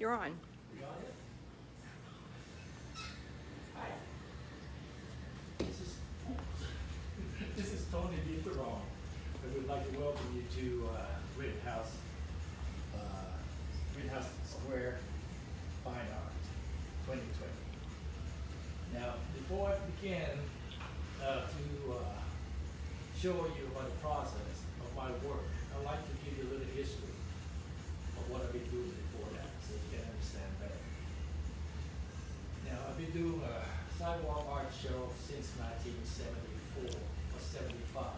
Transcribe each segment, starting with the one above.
You're on. You got it? Hi. This is Tony Eitharong. I would like to welcome you to Rittenhouse Square Fine Art 2020. Now, before I begin to show you about the process of my work, I'd like to give you a little history of what I've been doing before that, so you can understand better. Now, I've been doing a sidewalk art show since 1974 or 75,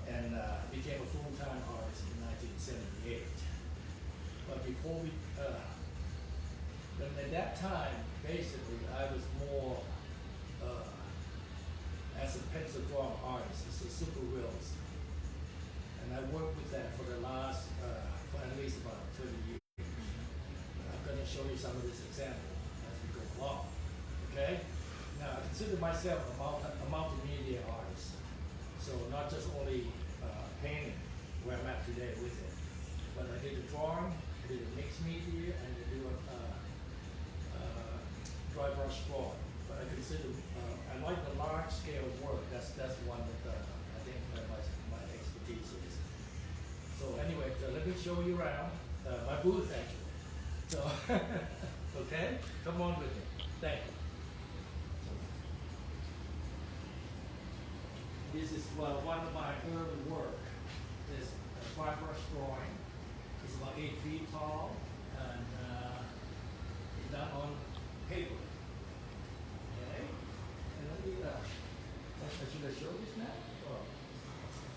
and became a full-time artist in 1978. But before we, at that time, basically, I was more as a pencil drawing artist, it's a super realist. And I worked with that for the last, for at least about 20 years. I'm going to show you some of this example as we go along, okay? Now, I consider myself a multimedia artist. So not just only painting, where I'm at today with it, but I did a drawing, I did a mixed media, and I do a dry brush drawing. But I consider, I like the large scale work. That's one that I think my expertise is. So anyway, let me show you around my booth actually. So, okay, come on with me. Thank you. This is one of my early work. This dry brush drawing. It's about 8 feet tall and it's done on paper. Okay, and let me, should I show this now? Oh.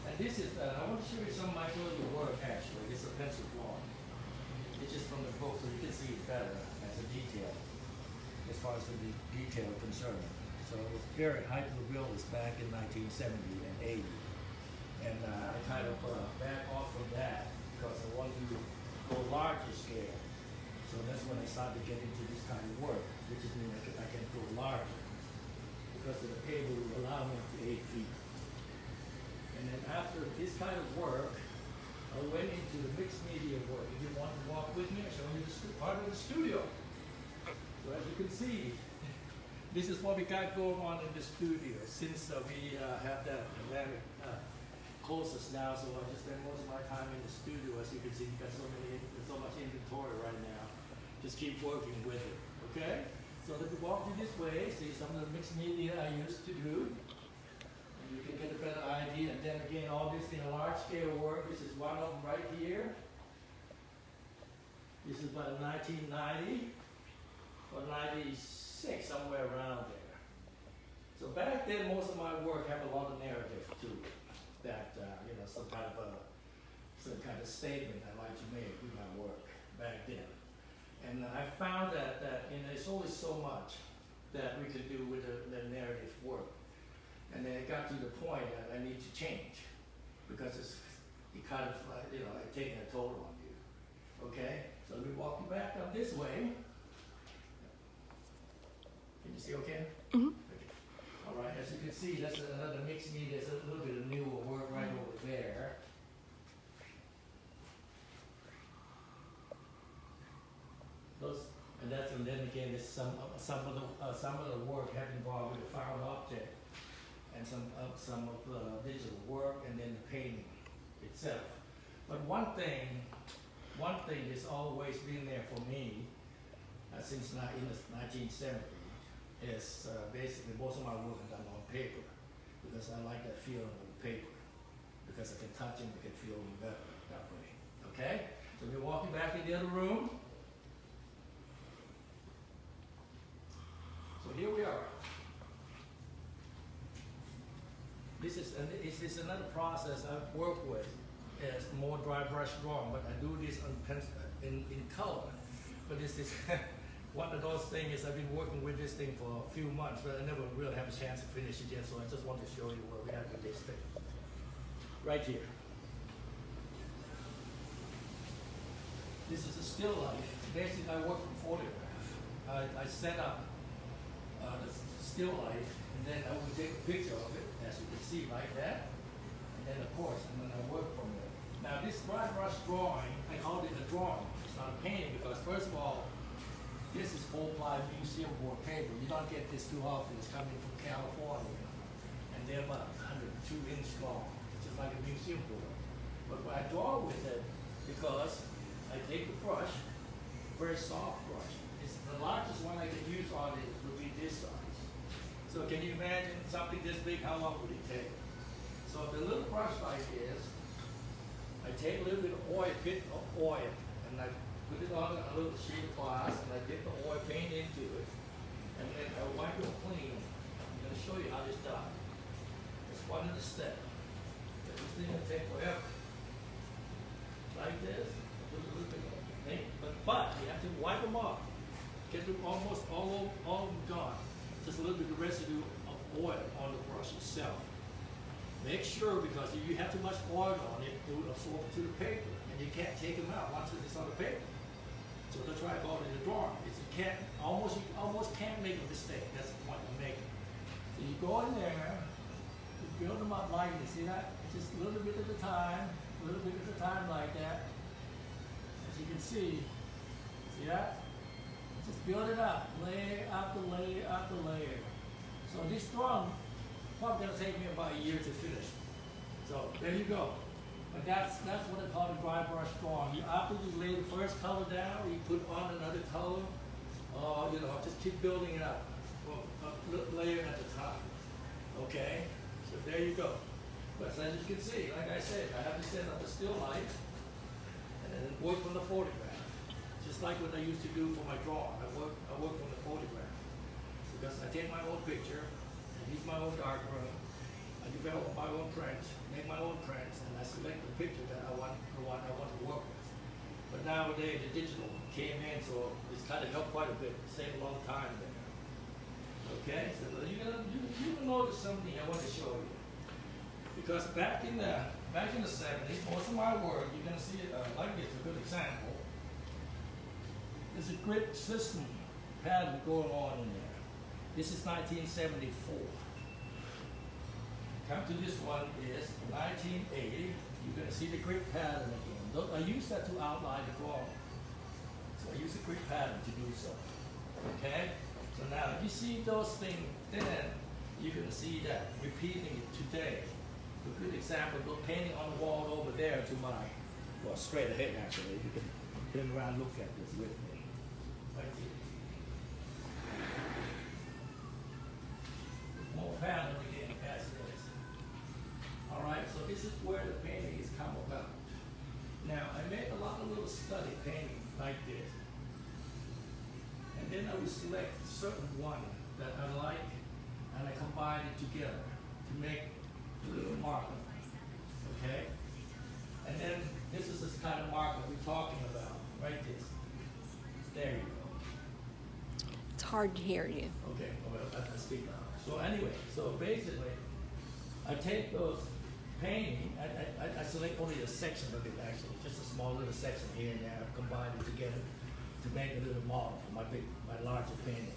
And this is, I want to show you some of my early work actually. This is a pencil drawing. It's just from the book so you can see it better as a detail, as far as the detail concerned. So it was very hyper-realist back in 1970 and 80. And I kind of back off from that because I wanted to go larger scale. So that's when I started to get into this kind of work, which is mean I can go larger because the paper will allow me up to 8 feet. And then after this kind of work, I went into the mixed media work. If you want to walk with me, I'll show you the part of the studio. So as you can see, this is what we got going on in the studio since we have that Atlantic closest now. So I just spend most of my time in the studio. As you can see, we've got so much inventory right now. Just keep working with it, okay? So let me walk you this way, see some of the mixed media I used to do. And you can get a better idea. And then again, all this in a large scale work. This is one of them right here. This is about 1990 or 96, somewhere around there. So back then, most of my work had a lot of narrative to it. That you know, some kind of statement I like to make with my work back then. And I found that you know, there's always so much that we could do with the narrative work. And then it got to the point that I need to change because it kind of you know, like taking a toll on you. Okay, so let me walk you back up this way. Can you see okay? Mm-hmm. Okay. All right, as you can see, that's another mixed media. There's a little bit of newer work right over there. And then again, there's some of the work have involved with the found object and some of the digital work and then the painting itself. But one thing that's always been there for me since in the 1970s is basically most of my work is done on paper because I like that feeling of the paper because I can touch it and I can feel it better that way. Okay? So we're walking back in the other room. So here we are. This is another process I work with. It's more dry brush drawing, but I do this on pencil, in color. But this is one of those things. I've been working with this thing for a few months, but I never really have a chance to finish it yet. So I just want to show you where we have with this thing. Right here. This is a still life. Basically, I work from photograph. I set up the still life, and then I will take a picture of it, as you can see, like that. And then, of course, and then I work from there. Now, this dry brush drawing, I call it a drawing. It's not a painting because first of all, this is full-ply museum board paper. You don't get this too often. It's coming from California. And they're about 102 inch long. It's just like a museum board. But what I draw with it, because I take the brush, very soft brush. It's the largest one I can use on it would be this size. So can you imagine something this big, how long would it take? So the little brush like this, I take a little bit of oil, and I put it on a little sheet of glass, and I dip the oil paint into it, and then I wipe it clean. I'm going to show you how this is done. It's one of the steps. But this thing will take forever. Like this, put a little bit of paint, but you have to wipe them off. Get them almost all of them gone. Just a little bit of residue of oil on the brush itself. Make sure, because if you have too much oil on it, it will absorb to the paper, and you can't take them out once it's on the paper. So that's why I call it a drawing. You almost can't make a mistake. That's the point I'm making. So you go in there, you build them up like this. See that? Just a little bit at a time, like that. As you can see that? Just build it up, layer after layer after layer. So this drawing probably gonna take me about a year to finish. So there you go. But that's what I call the dry brush drawing. After you lay the first color down, you put on another color. Just keep building it up, layer at a time. Okay, so there you go. But as you can see, like I said, I have to set up a still life and then work from the photograph. Just like what I used to do for my drawing. I work from the photograph because I take my own picture, I use my own darkroom. I develop my own prints, make my own prints, and I select the picture that I want to work with. But nowadays the digital came in, so it's kind of helped quite a bit, saved a long time there. Okay, so you're gonna notice something I want to show you. Because back in the 70s, most of my work, you're gonna see it like this, a good example. There's a grid system pattern going on in there. This is 1974. Come to this one is 1980. You're going to see the grid pattern again. I use that to outline the drawing. So I use the grid pattern to do so. Okay? So now if you see those things then, you're going to see that repeating it today. A good example, go painting on the wall over there to my, well, straight ahead actually. You can turn around and look at this with me. Right here. More pattern again as this. All right, so this is where the painting has come about. Now, I made a lot of little study paintings like this. And then I would select certain one that I like, and I combine it together to make a little marker, okay? And then this is this kind of marker we're talking about, right this. There you go. It's hard to hear you. Okay, well, I speak now. So anyway, so basically, I take those painting, I select only a section of it actually, just a small little section here and there, I've combined it together to make a little model for my larger painting.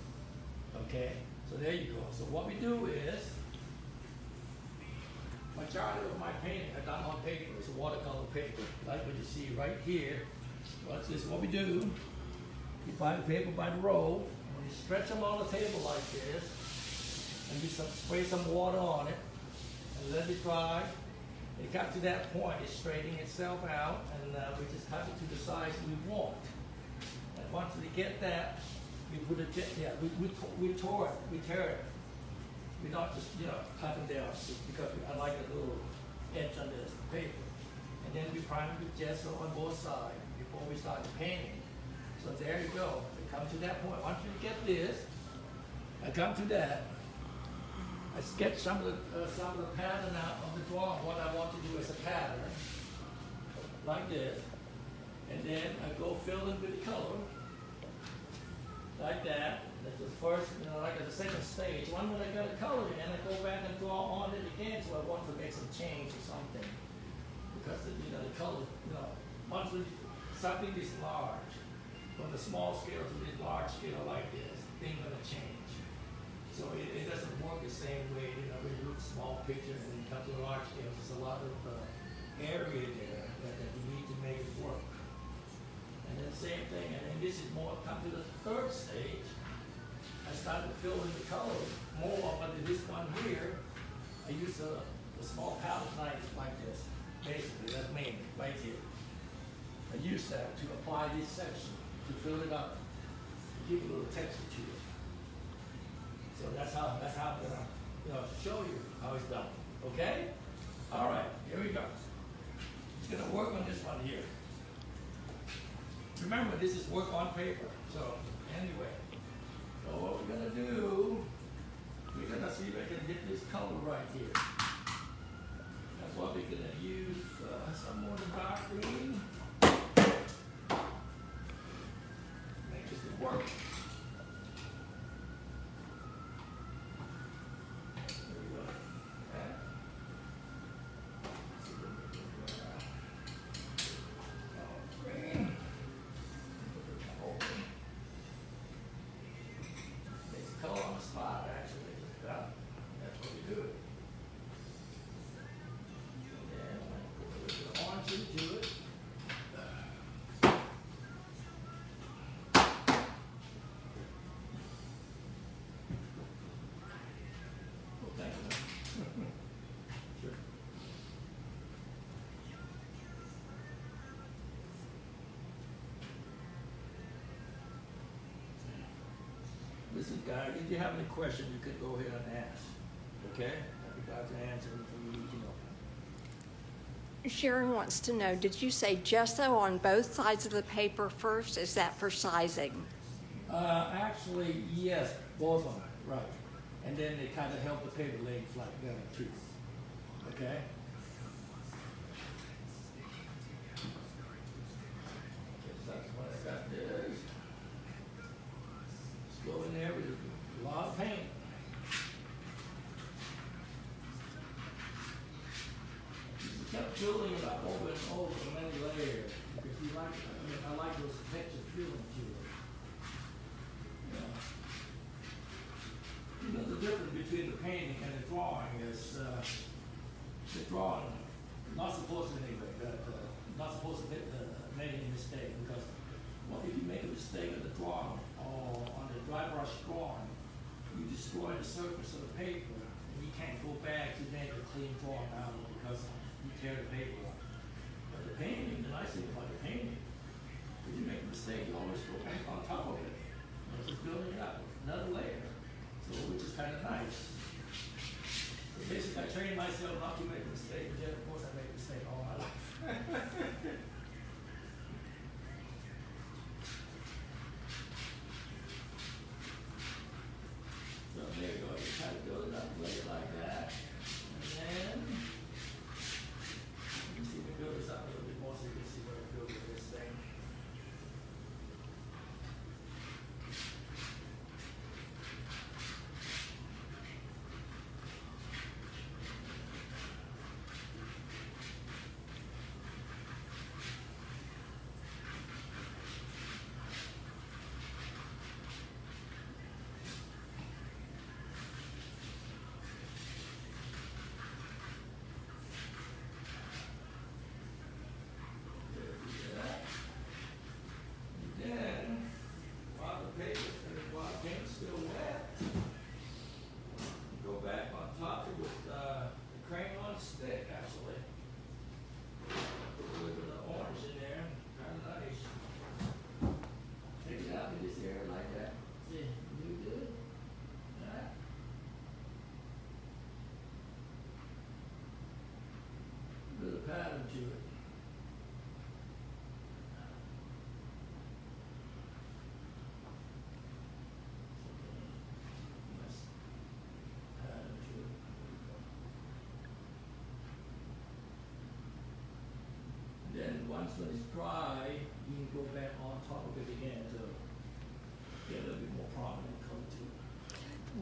Okay, so there you go. So what we do is, majority of my painting are done on paper. It's a watercolor paper, like what you see right here. What's this? What we do, you buy the paper by the roll, and you stretch them on the table like this, and you spray some water on it, and let it dry. It got to that point, it's straightening itself out, and we just cut it to the size we want. And once we get that, we put it, we tear it. We don't just, cut them down, because I like a little edge on this paper. And then we prime it with gesso on both sides before we start the painting. So there you go. We come to that point. Once we get this, I come to that. I sketch some of the pattern out of the drawing, what I want to do as a pattern, like this. And then I go fill in with color, like that. That's the first, like at the second stage. One when I got a color in, I go back and draw on it again, so I want to make some change or something. Because the color, once something is large, from the small scale to the large scale like this, things gonna change. So it doesn't work the same way, when you look small picture and then come to a large scale, there's a lot of area there that you need to make it work. And then same thing, and then this is more, come to the third stage. I started to fill in the color more, but in this one here, I use a small palette knife like this. Basically, that's me, right here. I use that to apply this section, to fill it up, to give a little texture to it. So that's how I'm gonna, show you how it's done. Okay? All right, here we go. It's gonna work on this one here. Remember, this is work on paper. So anyway, so what we're gonna do, we're gonna see if I can get this color right here. That's what we're gonna use. Some more dark green. Make this work. There we go. Okay. Green. Open. Makes color on the spot, actually. Yeah. That's what we do. Do it. Oh, thank you. Sure. Listen, guys, if you have any questions, you could go ahead and ask. Okay? I'll be glad to answer anything you need to know. Sharon wants to know, did you say gesso on both sides of the paper first? Is that for sizing? Actually, yes, both of them, right. And then they kind of help the paper lay flat better too. Okay? That's what I got there. Just go in there with a lot of paint. Kept building it up over and over many layers because I like those texture feeling to it. Yeah. The difference between the painting and the drawing is the drawing not supposed to anyway, but not supposed to make any mistake because if you make a mistake on the drawing or on the dry brush drawing, you destroy the surface of the paper and you can't go back to make a clean drawing out of it because you tear the paper up. But the painting, the nice thing about the painting, if you make a mistake, you always go back on top of it. And just building it up, another layer. So, which is kind of nice. So basically, I trained myself not to make mistakes, but yet, of course, I make mistakes all my life. So there you go, you try to build it up, layer like that. And then, you see me build this up a little bit more so you can see what I build with this thing. Pattern to it. Yes. Pattern to it. Then once it's dry, you can go back on top of it again to get a little bit more prominent color to it.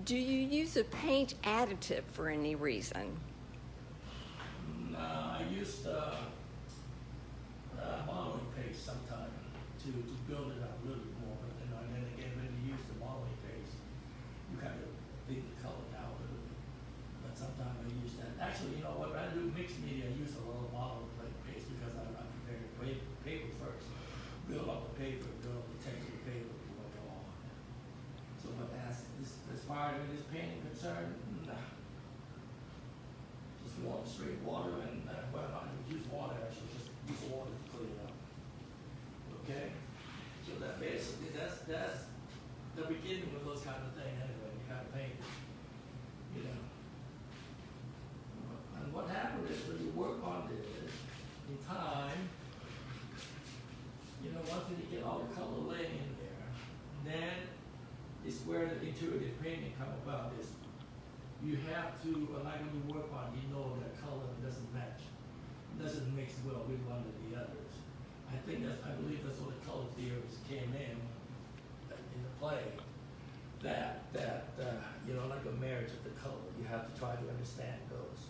Do you use a paint additive for any reason? I used modeling paste sometimes to build it up a little bit more, and then again when you use the modeling paste, you kind of think the color down a little bit. But sometimes I use that. Actually, you know what? When I do mixed media, I use a little modeling paste because I prepare the paper first. build up the paper, build up the text of the paper before it all. So, but as far as this painting concerned, nah. Just water, straight water, and well, not use water. Actually, just use water to clean it up. Okay. So that basically that's the beginning of those kind of things. Anyway, you kind of paint it, you know. And what happened is when you work on this in time, you know, once you get all the color laying in there, then it's where the intuitive painting come about. Is you have to, like when you work on, you know that color doesn't match, doesn't mix well with one of the others. I believe that's where the color theories came in the play. That you know, like a marriage of the color, you have to try to understand those.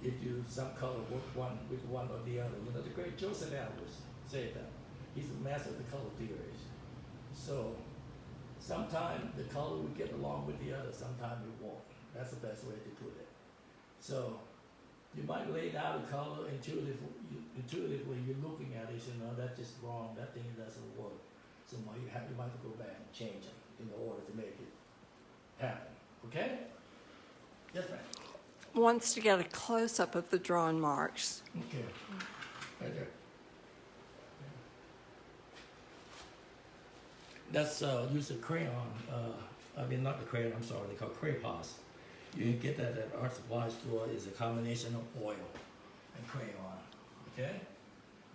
If you some color work one with one or the other, you know, the great Joseph Albers said that. He's a master of the color theories. So sometimes the color will get along with the other, sometimes it won't. That's the best way to put it. So you might lay down a color intuitively you're looking at it, you know, that's just wrong, that thing doesn't work. So you might have to go back and change it in order to make it happen. Okay? Yes, ma'am. Wants to get a close-up of the drawn marks. Okay. Right there. That's use of crayon. I mean, not the crayon. I'm sorry. They call crayons. You can get that at art supply store. Is a combination of oil and crayon. Okay,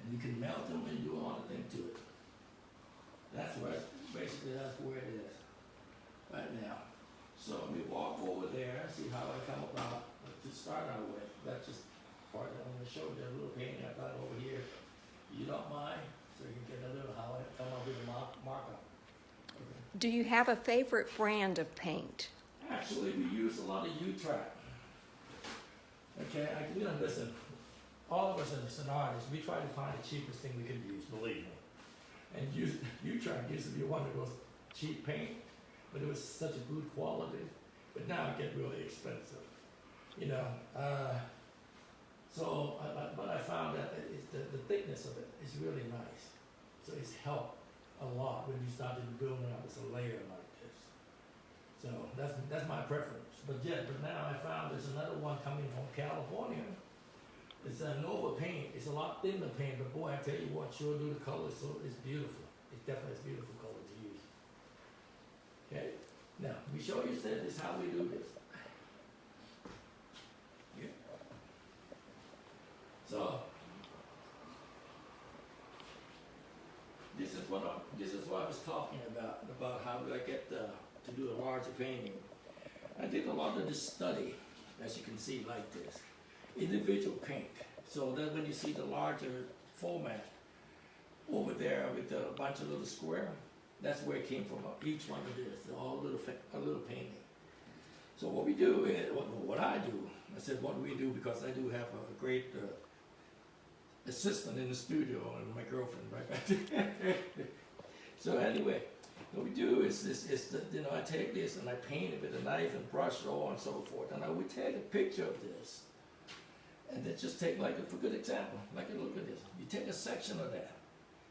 and you can melt them and do a lot of things to it. That's where basically that's where it is right now. So we walk over there, see how I come about to start out with. That's just part that I'm going to show you a little painting I got over here. You don't mind, so you can get a little how I come up with a marker. Do you have a favorite brand of paint? Actually, we use a lot of U-track. Okay, you know, listen, all of us as an artist, we try to find the cheapest thing we can use, believe me. And U-track used to be one of those cheap paint, but it was such a good quality. But now it gets really expensive, you know. But I found that the thickness of it is really nice. So it's helped a lot when you started building up as a layer like this. So that's my preference. But now I found there's another one coming from California. It's a Nova paint. It's a lot thinner paint, but boy, I tell you what, sure do the color. So it's beautiful. It's definitely a beautiful color to use. Okay. Now we show you this how we do this. Yeah. So this is what I was talking about how do I get to do a larger painting. I did a lot of this study, as you can see, like this. Individual paint. So that when you see the larger format over there with a bunch of little square, that's where it came from. Each one of this, all a little painting. So what we do is, what I do, I said what do we do because I do have a great assistant in the studio and my girlfriend right back there. So anyway, what we do is you know, I take this and I paint it with a knife and brush roll and so forth, and I would take a picture of this. And then just take, like, for a good example, like, look at this. You take a section of that.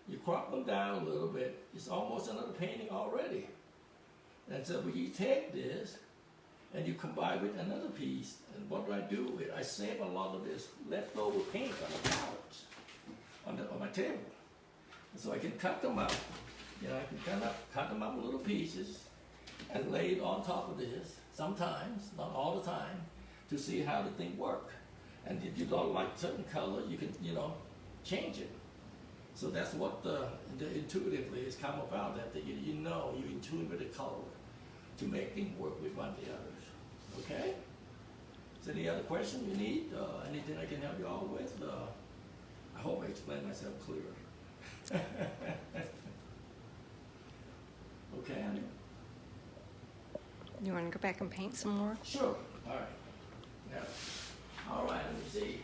You crop them down a little bit. It's almost another painting already. And so when you take this, and you combine with another piece, and what do I do with it? I save a lot of this leftover paint on the couch, on my table. And so I can cut them up. You know, I can cut them up in little pieces, and lay it on top of this, sometimes, not all the time, to see how the thing works. And if you don't like certain color, you can, you know, change it. So that's what the intuitively has come about, that you know, you intuit with the color to make things work with one of the others. Okay? Is there any other question you need? Anything I can help you all with? I hope I explained myself clearer. Okay, honey? You want to go back and paint some more? Sure. All right. Now, all right, let me see.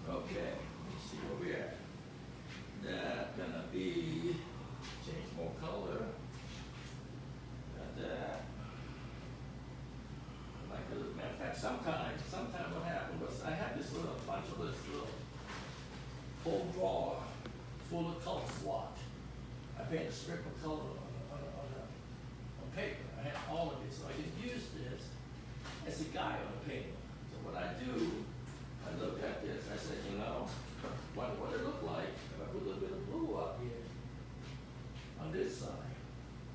Okay, let's see where we're at. That's gonna be, change more color. Got that. Like a matter of fact, sometimes what happened was I had this little bunch of this little whole drawer full of color swatch. I painted a strip of color on paper. I had all of it, so I could use this as a guide on the paper. So what I do, I look at this, I said, you know, what would it look like if I put a little bit of blue up here on this side?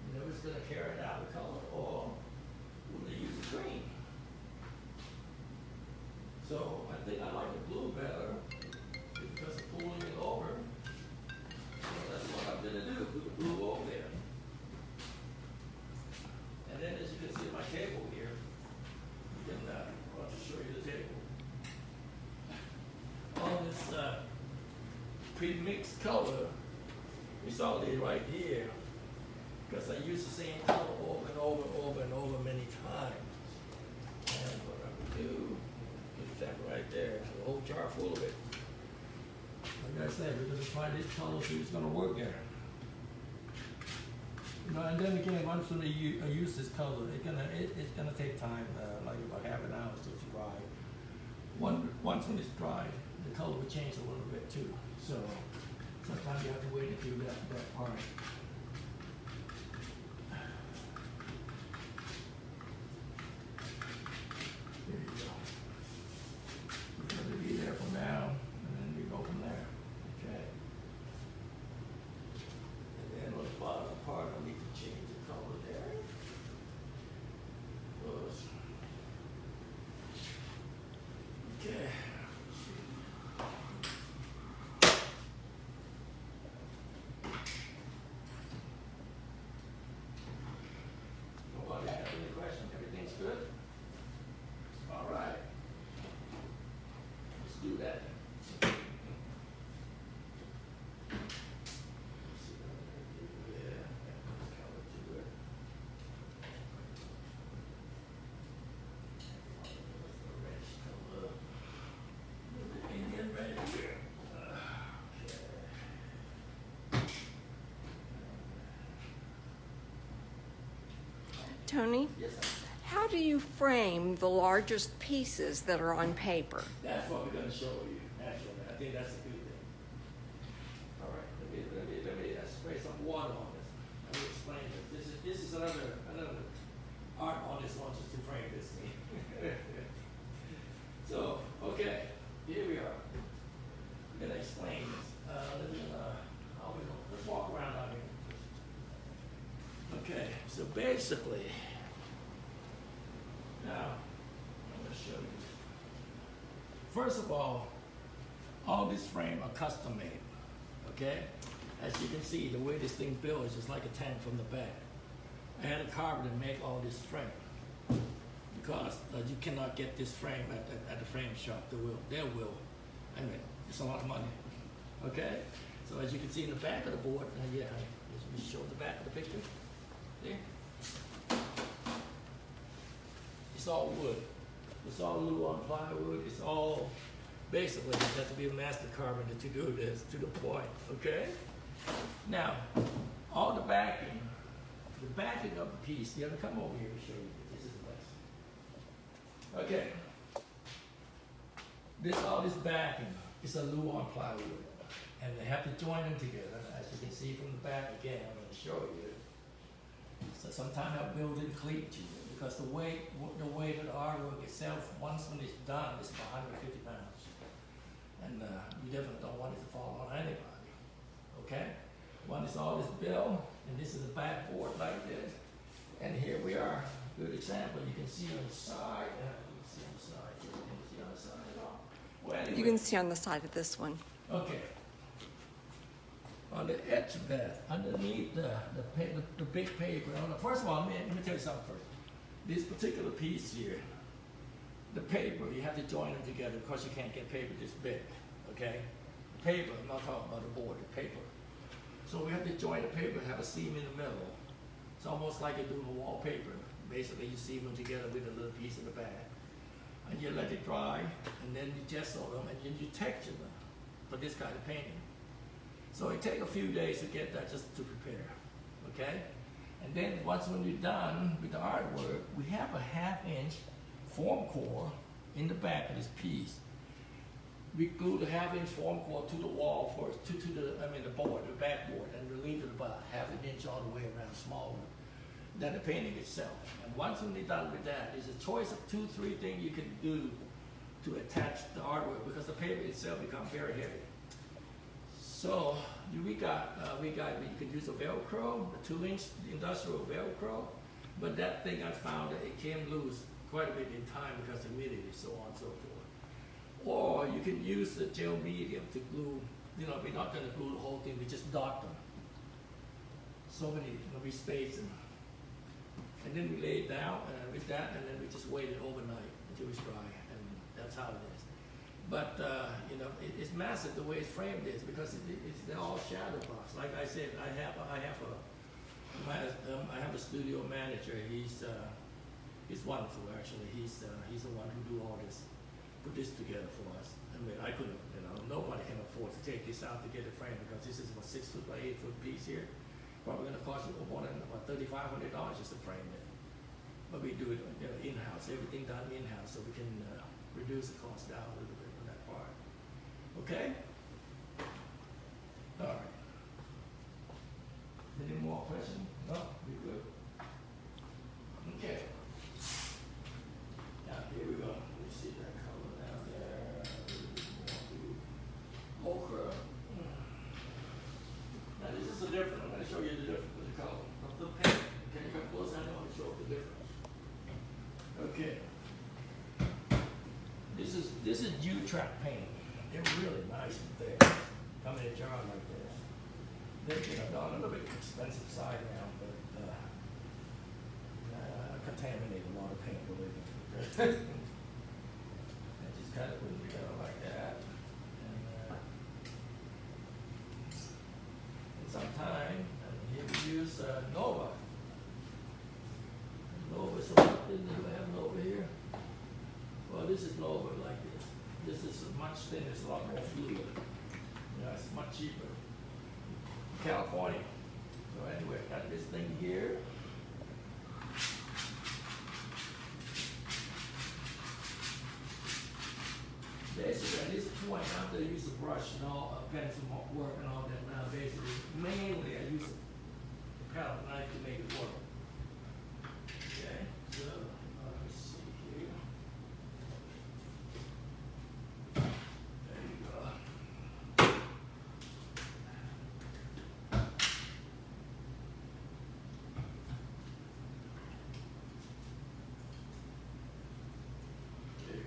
You know, it's gonna carry it out the color, or will they use the green? So I think I like the blue better because of pulling it over. So that's what I'm gonna do, put the blue over there. And then as you can see my table here, you can, I'll just show you the table. All this pre-mixed color is all there right here, because I use the same color over and over and over and over many times. And what I would do is that right there, a whole jar full of it. Like I said, we're gonna try this color, see if it's gonna work there. You know, and then again, once when you use this color, it's gonna take time, like about half an hour to dry. Once when it's dry, the color will change a little bit too. So sometimes you have to wait until that part. There you go. It's going to be there for now, and then we go from there. Okay. And then on the bottom part, I need to change the color there. Okay. Nobody have any questions? Everything's good? All right. Let's do that. Yeah, color to it. The reddish color. The Indian red here. Tony, Yes, sir. how do you frame the largest pieces that are on paper? That's what we're gonna show you, actually. I think that's a good thing. All right, let me spray some water on this. Let me explain this. This is another art artist wants us to frame this thing. So, okay, here we are. I'm gonna explain this. Let's walk around out here. Okay, so basically, now, I'm gonna show you. First of all these frames are custom made, okay? As you can see, the way this thing built is just like a tank from the back. I had a carpenter make all this frame because you cannot get this frame at the frame shop. They will. I mean, it's a lot of money, okay? So as you can see in the back of the board, yeah, let me show the back of the picture. See? It's all wood. It's all Luan plywood. It's all, basically, you have to be a master carpenter to do this, to the point, okay? Now, all the backing of the piece, you have to come over here to show you this is the best. Okay. All this backing is a Luan plywood, and they have to join them together. As you can see from the back again, I'm going to show you. So sometimes I build in cleat to it because the weight of the artwork itself, once when it's done, is about 150 pounds. And you definitely don't want it to fall on anybody, okay? One is all this bill, and this is a backboard like this. And here we are, good example. You can see on the side, you can see on the side, you can see on the side at all. Well, anyway. You can see on the side of this one. Okay. On the edge of that, underneath the big paper, first of all, let me tell you something first. This particular piece here, the paper, you have to join them together because you can't get paper this big, okay? Paper, I'm not talking about the board, the paper. So we have to join the paper and have a seam in the middle. It's almost like you're doing a wallpaper. Basically, you seam them together with a little piece in the back. And you let it dry, and then you gesso them, and then you texture them for this kind of painting. So it takes a few days to get that just to prepare, okay? And then once when you're done with the artwork, we have a 1/2 inch form core in the back of this piece. we glue the 1/2 inch form core to the wall first, to the board, the backboard, and relieve it about 1/2 inch all the way around smaller than the painting itself. And once when you're done with that, there's a choice of 2-3 things you can do to attach the artwork because the paper itself becomes very heavy. So we could use a Velcro, a 2-inch industrial Velcro, but that thing I found that it came loose quite a bit in time because of humidity, so on and so forth. Or you can use the gel medium to glue, we're not gonna glue the whole thing, we just dot them. So many, we space them. And then we lay it down with that, and then we just wait it overnight until it's dry, and that's how it is. But it's massive the way it's framed is because they're all shadow box. Like I said, I have a studio manager. He's wonderful actually. He's the one who do all this, put this together for us. I mean, I couldn't, nobody can afford to take this out to get it framed because this is a 6 foot by 8 foot piece here. Probably gonna cost you more than about $3,500 just to frame it. But we do it in-house, everything done in-house, so we can reduce the cost down a little bit on that part. Okay? All right. Any more questions? No? We good? Okay. Now, here we go. Let me see that color down there. Ochre. Now, this is the difference. I'm going to show you the difference with the color of the paint. Can you come close? I want to show the difference. Okay. This is U-trap paint. They're really nice and thick. Come in a jar like this. They're on a little bit expensive side now, but contaminate a lot of paint, believe me. I just kind of put it together like that. And sometimes here we use Nova. Nova, so what do I have Nova here? Well, this is Nova like this. This is much thinner, it's a lot more fluid. It's much cheaper. California. So anyway, got this thing here. Basically, at this point, after I use the brush and all, pencil work and all that, now basically, mainly I use the palette knife to make it work. Okay, so let me see here. There you go. Okay.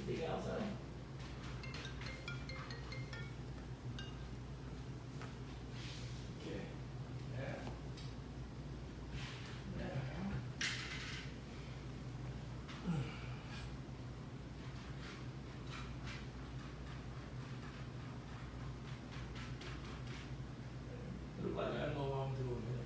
Anything else, honey? Okay. Yeah. Look like I know what I'm doing here.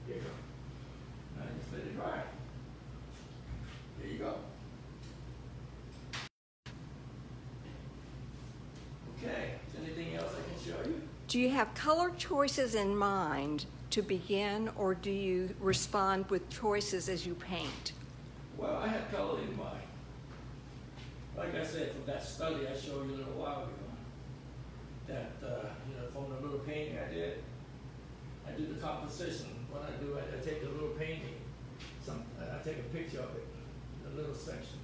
There you go. Now just let it dry. There you go. Okay, is there anything else I can show you? Do you have color choices in mind to begin, or do you respond with choices as you paint? Well, I had color in mind. Like I said, from that study I showed you a little while ago, that, from the little painting I do the composition. What I do, I take a little painting, I take a picture of it, a little section,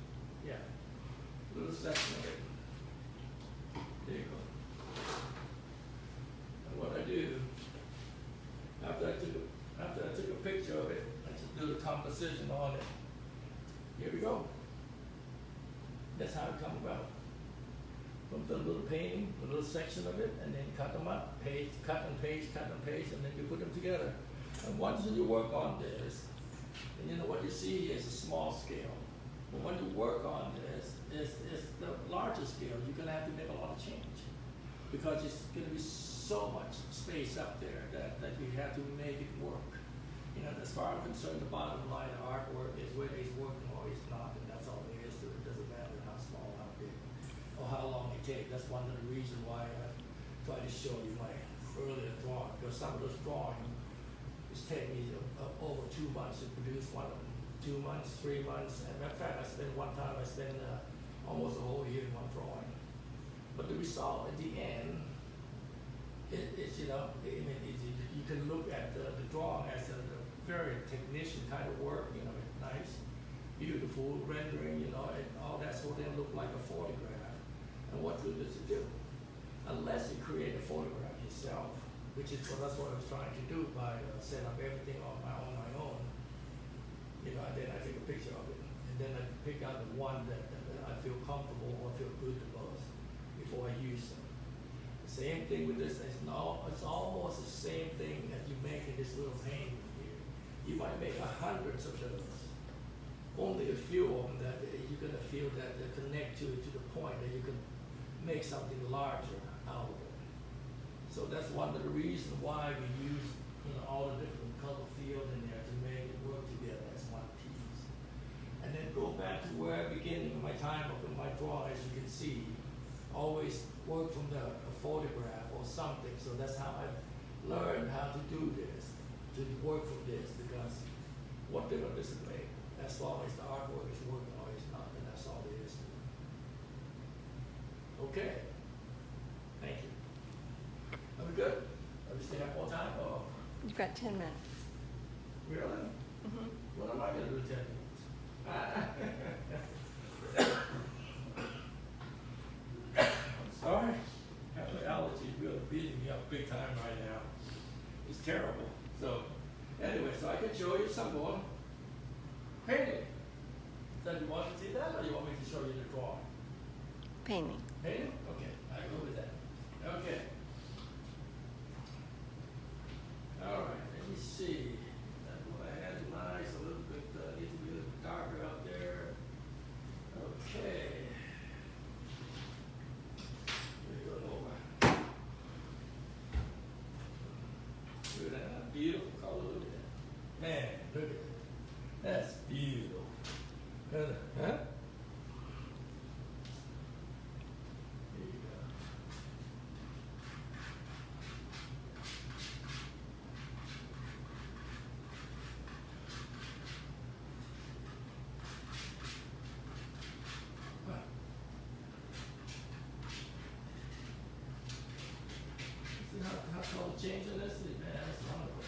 little section of it. There you go. And what I do, after I took a picture of it, I just do the composition on it. Here we go. That's how it come about. From the little painting, the little section of it, and then cut them up, cut and paste, and then you put them together. And once you work on this, and what you see is a small scale. But when you work on this, it's the larger scale. You're gonna have to make a lot of change, because it's gonna be so much space up there that you have to make it work. As far as I'm concerned, the bottom line of artwork is whether it's working or it's not, and that's all there is to it. It doesn't matter how small, how big, or how long it takes. That's one of the reasons why I try to show you my earlier drawing, because some of those drawings it's taking me over 2 months to produce one of them. 2 months, 3 months. As a matter of fact, I spent almost a whole year in one drawing. But the result at the end, you can look at the drawing as a very technician kind of work, nice, beautiful rendering, and all that, so then look like a photograph. And what good does it do? Unless you create a photograph yourself, that's what I was trying to do by setting up everything on my own. And then I take a picture of it, and then I pick out the one that I feel comfortable or feel good the most before I use them. The same thing with this. It's almost the same thing that you make in this little painting here. You might make hundreds of those. Only a few of them that you're gonna feel that they connect to the point that you can make something larger out of it. So that's one of the reasons why we use all the different color fields in there to make it work together as one piece. And then go back to where I beginning of my time of my drawing, as you can see, always work from a photograph or something. So that's how I learned how to do this, to work from this, because what difference does it make? As long as the artwork is working or it's not, and that's all there is to it. Okay. Thank you. Are we good? Are we still have more time? Oh, You've got 10 minutes. really? Mm-hmm. What am I going to do 10 minutes? I'm sorry. The allergy is really beating me up big time right now. It's terrible. So, anyway, so I can show you some more painting. So you want to see that, or you want me to show you the drawing? Painting. Painting? Okay, I go with that. Okay. All right, let me see. That's what I had in mind. It's a little bit, needs to be a little darker up there. Okay. Here we go over. Look at that beautiful color. Look at that. Man, look at that. That's beautiful. Huh? There you go. change on this? Man, that's wonderful.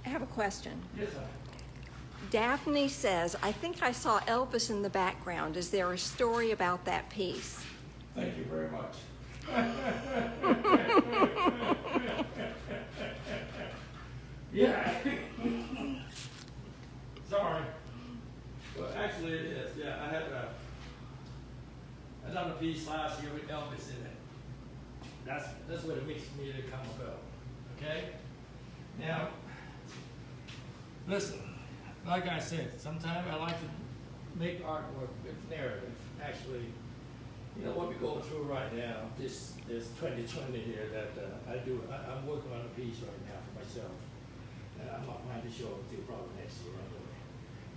I have a question. Yes, sir. Daphne says, I think I saw Elvis in the background. Is there a story about that piece? Thank you very much. Yeah. Sorry. Well, actually, it is. Yeah, I had I done a piece last year with Elvis in it. That's where the mixed music come about. Okay. Now, listen. Like I said, sometimes I like to make artwork with narrative. Actually, you know what we're going through right now. This 2020 here that I'm working on a piece right now for myself. I'm not going to show it to you probably next year anyway.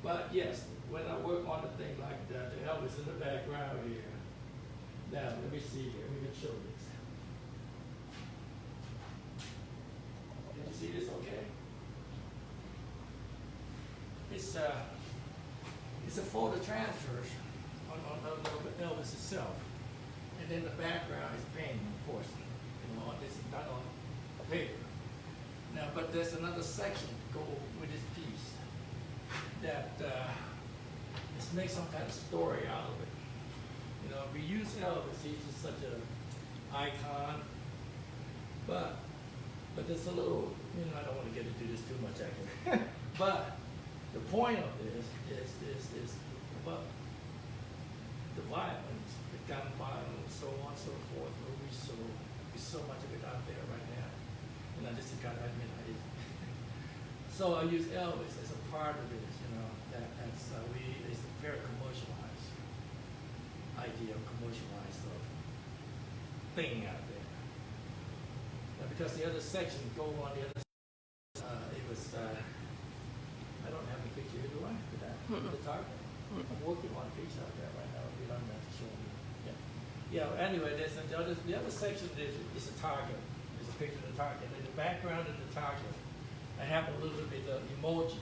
But yes, when I work on a thing like that, the Elvis in the background here. Now let me see here. Let me show this. Can you see this? Okay. It's a photo transfer on Elvis itself, and then the background is painting, of course. You know, this is done on paper. Now, but there's another section to go with this piece that just makes some kind of story out of it. You know, we use Elvis; he's just such an icon. But there's a little, you know, I don't want to get into this too much, actually. But the point of this is about the violence, the gun violence, so on and so forth. There's so much of it out there right now. And I just got to admit I did. So I use Elvis as a part of this, you know, it's a very commercialized idea, commercialized thing out there. Now, because the other section go on the other it was I don't have a picture here, do I? For that? The target? I'm working on a piece out there right now. We don't have to show you. Yeah. Anyway, the other section is a target. There's a picture of the target. In the background of the target, I have a little bit of emoji.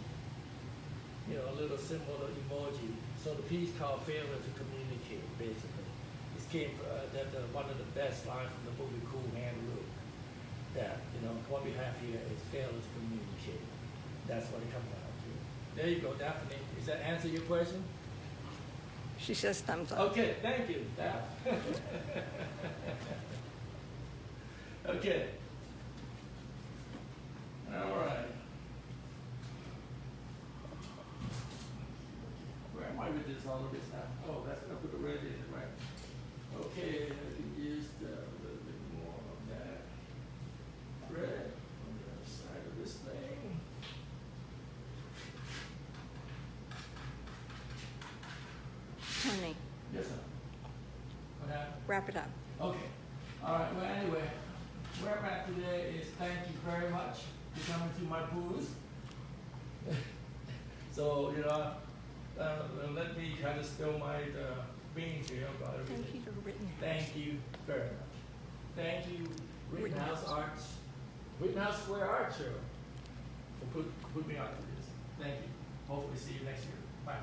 You know, a little symbol of emoji. So the piece called "Failure to Communicate," basically. This came one of the best lines from the movie Cool Hand Luke. That, you know, what we have here is failure to communicate. That's what it comes out to. There you go, Daphne. Does that answer your question? She says thumbs up. Okay, thank you, Daph. Okay. All right. Where am I with this, all of this now? Oh, that's up with the red in it, right? Okay, I can use a little bit more of that red on the other side of this thing. Tony, Yes, sir. What happened? wrap it up. Okay. All right. Well, anyway, where I'm at today is thank you very much for coming to my booth. So, you know, let me kind of spill my beans here about everything. Thank you to Rittenhouse. Thank you very much. Thank you, Rittenhouse Rittenhouse. Arts, Rittenhouse Square Art Show, for put me on to this. Thank you. Hopefully see you next year. Bye.